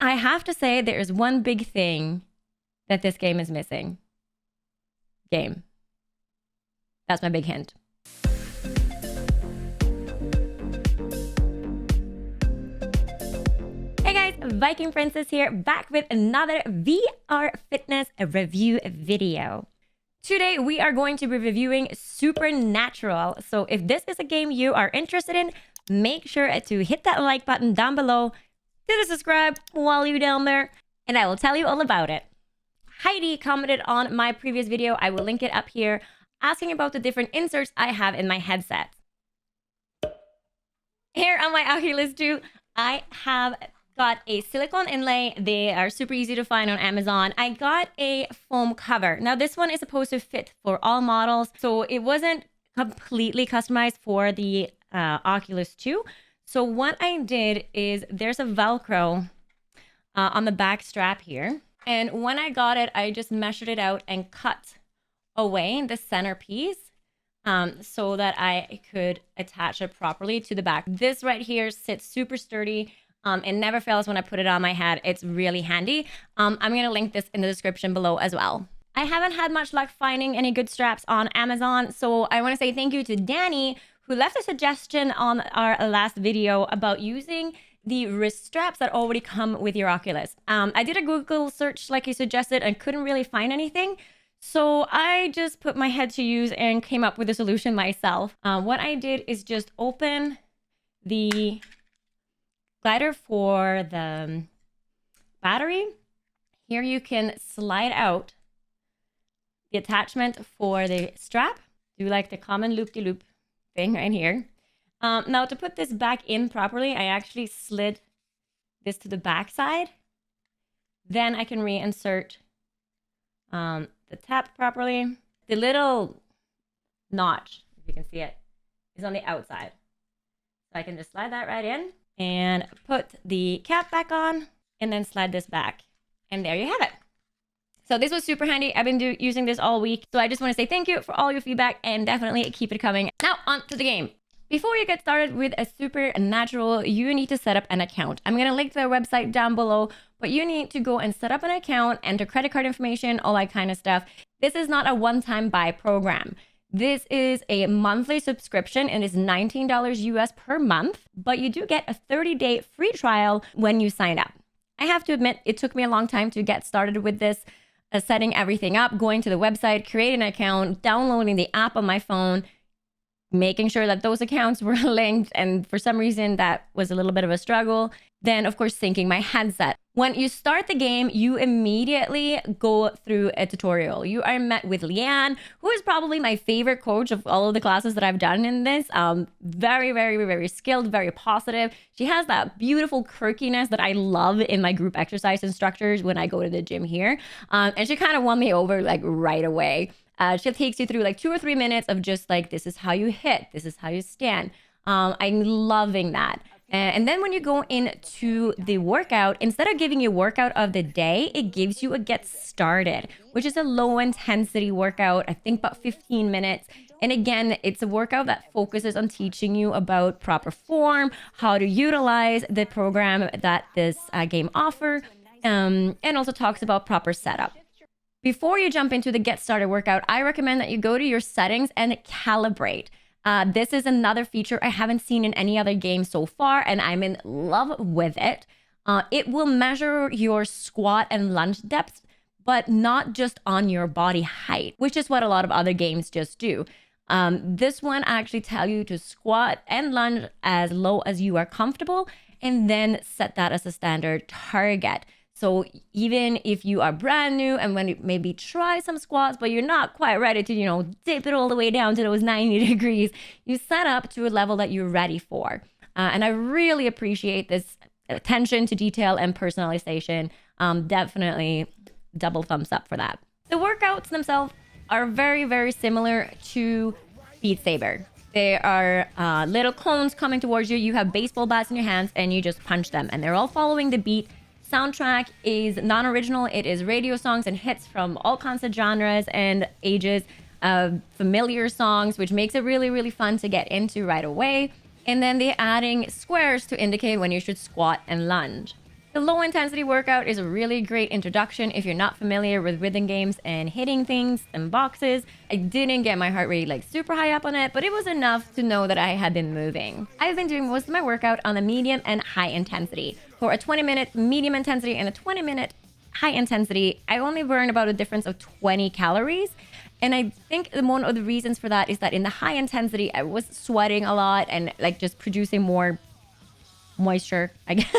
I have to say there is one big thing that this game is missing. Game. That's my big hint. Hey guys, Viking Princess here, back with another VR fitness review video. Today we are going to be reviewing Supernatural. So if this is a game you are interested in, make sure to hit that like button down below, hit the subscribe while you're down there, and I will tell you all about it. Heidi commented on my previous video, I will link it up here, asking about the different inserts I have in my headset. Here on my Oculus 2, I have got a silicone inlay. They are super easy to find on Amazon. I got a foam cover. Now this one is supposed to fit for all models, so it wasn't completely customized for the Oculus 2. So what I did is there's a Velcro on the back strap here. And when I got it, I just measured it out and cut away the centerpiece so that I could attach it properly to the back. This right here sits super sturdy. It never fails when I put it on my head. It's really handy. I'm going to link this in the description below as well. I haven't had much luck finding any good straps on Amazon, so I want to say thank you to Danny, who left a suggestion on our last video about using the wrist straps that already come with your Oculus. I did a Google search like he suggested and couldn't really find anything. So I just put my head to use and came up with a solution myself. What I did is just open the glider for the battery. Here you can slide out the attachment for the strap. Do like the common loop-de-loop thing right here. Now to put this back in properly, I actually slid this to the back side. Then I can reinsert the tap properly. The little notch, if you can see it, is on the outside. So I can just slide that right in and put the cap back on and then slide this back. And there you have it. So this was super handy. I've been using this all week. So I just want to say thank you for all your feedback and definitely keep it coming. Now on to the game. Before you get started with a Supernatural, you need to set up an account. I'm going to link their website down below, but you need to go and set up an account, enter credit card information, all that kind of stuff. This is not a one-time buy program. This is a monthly subscription and is $19 US per month, but you do get a 30-day free trial when you sign up. I have to admit, it took me a long time to get started with this, setting everything up, going to the website, creating an account, downloading the app on my phone, making sure that those accounts were linked. And for some reason, that was a little bit of a struggle. Then, of course, syncing my headset. When you start the game, you immediately go through a tutorial. You are met with Leanne, who is probably my favorite coach of all of the classes that I've done in this. Very, very, very skilled, very positive. She has that beautiful quirkiness that I love in my group exercise instructors when I go to the gym here. And she kind of won me over like right away. She takes you through like 2 or 3 minutes of just like, this is how you hit, this is how you stand. I'm loving that. And then when you go into the workout, instead of giving you a workout of the day, it gives you a get started, which is a low intensity workout, I think about 15 minutes. And again, it's a workout that focuses on teaching you about proper form, how to utilize the program that this game offers, and also talks about proper setup. Before you jump into the get started workout, I recommend that you go to your settings and calibrate. This is another feature I haven't seen in any other game so far, and I'm in love with it. It will measure your squat and lunge depth, but not just on your body height, which is what a lot of other games just do. This one actually tells you to squat and lunge as low as you are comfortable, and then set that as a standard target. So even if you are brand new and when you maybe try some squats, but you're not quite ready to, dip it all the way down to those 90 degrees, you set up to a level that you're ready for. And I really appreciate this attention to detail and personalization. Definitely double thumbs up for that. The workouts themselves are very, very similar to Beat Saber. There are little cones coming towards you. You have baseball bats in your hands and you just punch them, and they're all following the beat. Soundtrack is non-original. It is radio songs and hits from all kinds of genres and ages, familiar songs, which makes it really, really fun to get into right away. And then they're adding squares to indicate when you should squat and lunge. The low intensity workout is a really great introduction if you're not familiar with rhythm games and hitting things and boxes. I didn't get my heart rate like super high up on it, but it was enough to know that I had been moving. I've been doing most of my workout on the medium and high intensity. For a 20-minute medium intensity and a 20-minute high intensity, I only burned about a difference of 20 calories. And I think one of the reasons for that is that in the high intensity, I was sweating a lot and like just producing more moisture, I guess.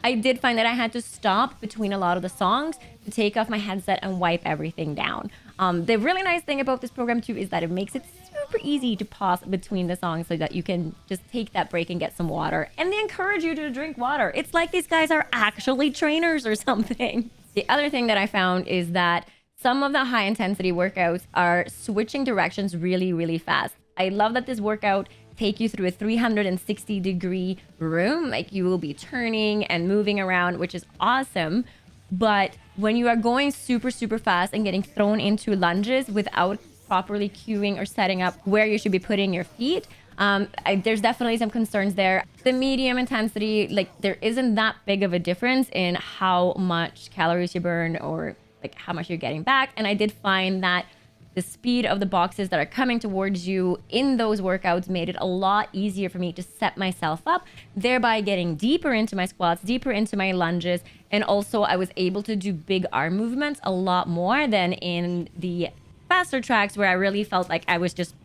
I did find that I had to stop between a lot of the songs to take off my headset and wipe everything down. The really nice thing about this program too is that it makes it super easy to pause between the songs so that you can just take that break and get some water. And they encourage you to drink water. It's like these guys are actually trainers or something. The other thing that I found is that some of the high intensity workouts are switching directions really, really fast. I love that this workout take you through a 360-degree room. Like you will be turning and moving around, which is awesome. But when you are going super, super fast and getting thrown into lunges without properly cueing or setting up where you should be putting your feet, there's definitely some concerns there. The medium intensity, like there isn't that big of a difference in how much calories you burn or like how much you're getting back. And I did find that the speed of the boxes that are coming towards you in those workouts made it a lot easier for me to set myself up, thereby getting deeper into my squats, deeper into my lunges. And also I was able to do big arm movements a lot more than in the faster tracks where I really felt like I was just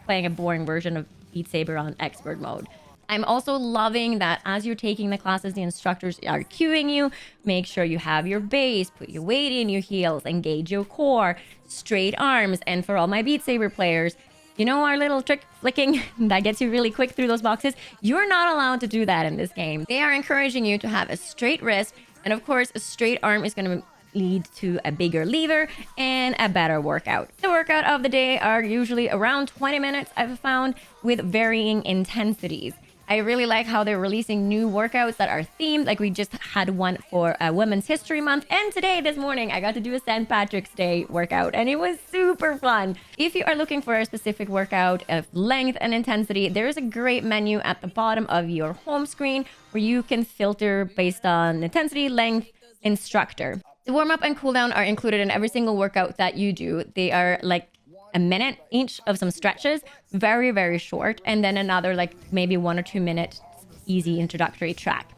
playing a boring version of Beat Saber on expert mode. I'm also loving that as you're taking the classes, the instructors are cueing you. Make sure you have your base, put your weight in your heels, engage your core, straight arms. And for all my Beat Saber players, you know our little trick flicking that gets you really quick through those boxes? You're not allowed to do that in this game. They are encouraging you to have a straight wrist. And of course, a straight arm is going to lead to a bigger lever and a better workout. The workout of the day are usually around 20 minutes, I've found, with varying intensities. I really like how they're releasing new workouts that are themed. Like we just had one for Women's History Month. And today, this morning, I got to do a St. Patrick's Day workout and it was super fun. If you are looking for a specific workout of length and intensity, there is a great menu at the bottom of your home screen where you can filter based on intensity, length, instructor. The warm-up and cool-down are included in every single workout that you do. They are like a minute each of some stretches, very, very short, and then another like maybe 1 or 2 minute easy introductory track.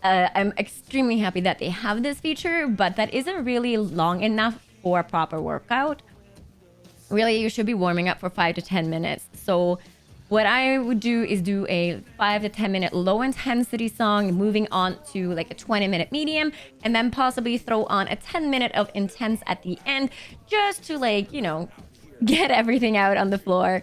I'm extremely happy that they have this feature, but that isn't really long enough for a proper workout. Really, you should be warming up for 5 to 10 minutes. So what I would do is do a 5 to 10 minute low intensity song, moving on to like a 20-minute medium, and then possibly throw on a 10-minute of intense at the end, just to like, you know, get everything out on the floor,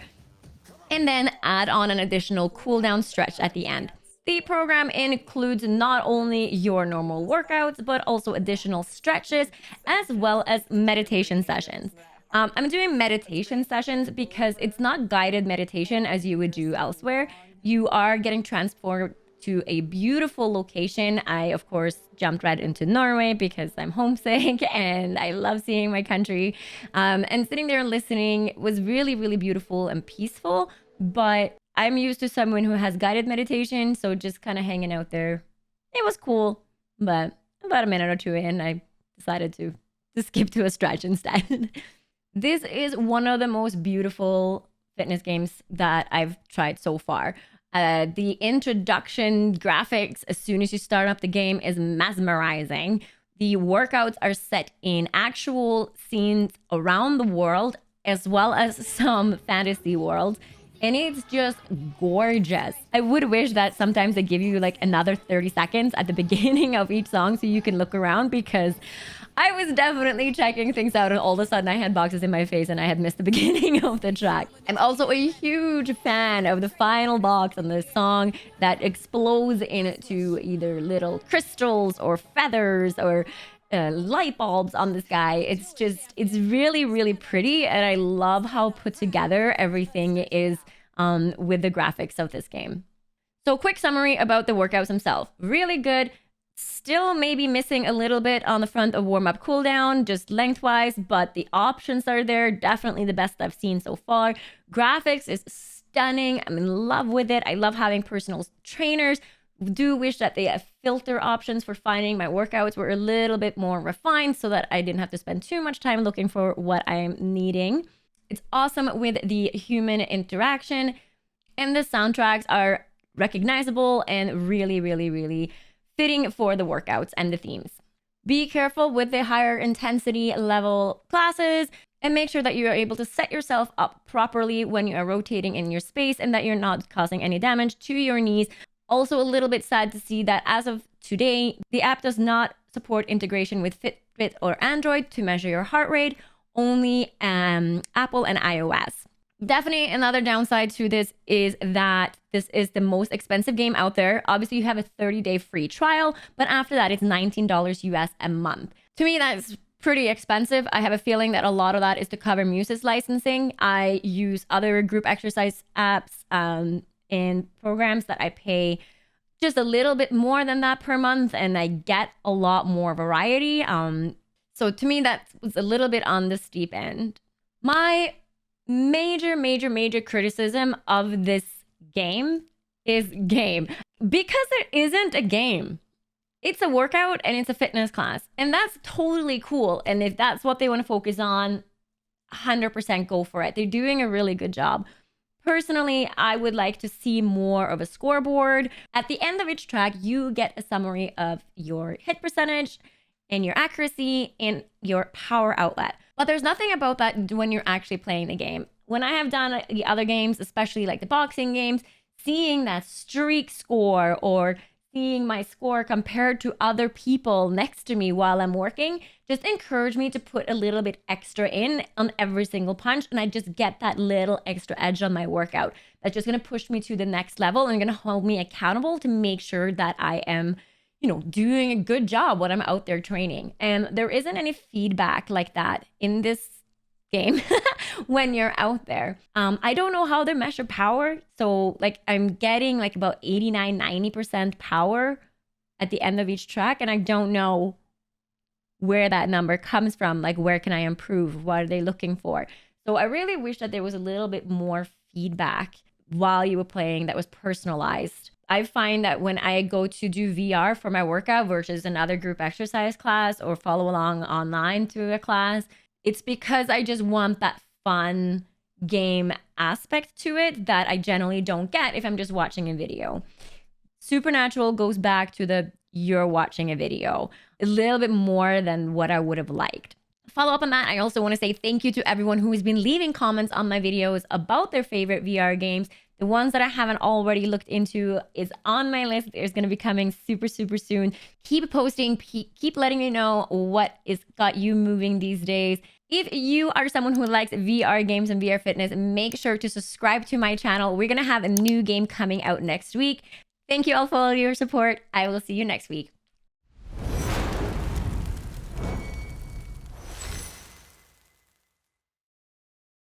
and then add on an additional cool down stretch at the end. The program includes not only your normal workouts, but also additional stretches, as well as meditation sessions. I'm doing meditation sessions because it's not guided meditation as you would do elsewhere. You are getting transported to a beautiful location. I, of course, jumped right into Norway because I'm homesick and I love seeing my country. And sitting there and listening was really, really beautiful and peaceful. But I'm used to someone who has guided meditation, so just kind of hanging out there. It was cool, but about a minute or two in, I decided to skip to a stretch instead. This is one of the most beautiful fitness games that I've tried so far. The introduction graphics as soon as you start up the game is mesmerizing. The workouts are set in actual scenes around the world, as well as some fantasy worlds. And it's just gorgeous. I would wish that sometimes they give you like another 30 seconds at the beginning of each song so you can look around, because I was definitely checking things out and all of a sudden I had boxes in my face and I had missed the beginning of the track. I'm also a huge fan of the final box on the song that explodes into either little crystals or feathers or light bulbs on the sky. It's really, really pretty, and I love how put together everything is with the graphics of this game. So quick summary about the workouts themselves. Really good. Still maybe missing a little bit on the front of warm-up cooldown, just lengthwise, but the options are there. Definitely the best I've seen so far. Graphics is stunning. I'm in love with it. I love having personal trainers. do wish that the filter options for finding my workouts were a little bit more refined so that I didn't have to spend too much time looking for what I'm needing. It's awesome with the human interaction, and the soundtracks are recognizable and really, really, really fitting for the workouts and the themes. Be careful with the higher intensity level classes and make sure that you are able to set yourself up properly when you are rotating in your space and that you're not causing any damage to your knees. Also, a little bit sad to see that as of today, the app does not support integration with Fitbit or Android to measure your heart rate, only Apple and iOS. Definitely another downside to this is that this is the most expensive game out there. Obviously, you have a 30-day free trial, but after that, it's $19 US a month. To me, that's pretty expensive. I have a feeling that a lot of that is to cover Muse's licensing. I use other group exercise apps and programs that I pay just a little bit more than that per month, and I get a lot more variety. So to me, that was a little bit on the steep end. My major criticism of this game is because it isn't a game. It's a workout and it's a fitness class, and that's totally cool. And if that's what they want to focus on, 100% go for it. They're doing a really good job. Personally, I would like to see more of a scoreboard. At the end of each track, you get a summary of your hit percentage and your accuracy and your power outlet. But there's nothing about that when you're actually playing the game. When I have done the other games, especially like the boxing games, seeing that streak score or seeing my score compared to other people next to me while I'm working just encouraged me to put a little bit extra in on every single punch, and I just get that little extra edge on my workout. That's just going to push me to the next level and going to hold me accountable to make sure that I am, doing a good job when I'm out there training. And there isn't any feedback like that in this game when you're out there. I don't know how they measure power. So like I'm getting like about 89-90% power at the end of each track, and I don't know where that number comes from. Like, where can I improve? What are they looking for? So I really wish that there was a little bit more feedback while you were playing that was personalized. I find that when I go to do VR for my workout versus another group exercise class or follow along online to a class, it's because I just want that fun game aspect to it that I generally don't get if I'm just watching a video. Supernatural goes back to you're watching a video a little bit more than what I would have liked. Follow up on that, I also want to say thank you to everyone who has been leaving comments on my videos about their favorite VR games. The ones that I haven't already looked into is on my list. It's going to be coming super soon. Keep posting, keep letting me know what is got you moving these days. If you are someone who likes VR games and VR fitness, make sure to subscribe to my channel. We're going to have a new game coming out next week. Thank you all for all your support. I will see you next week.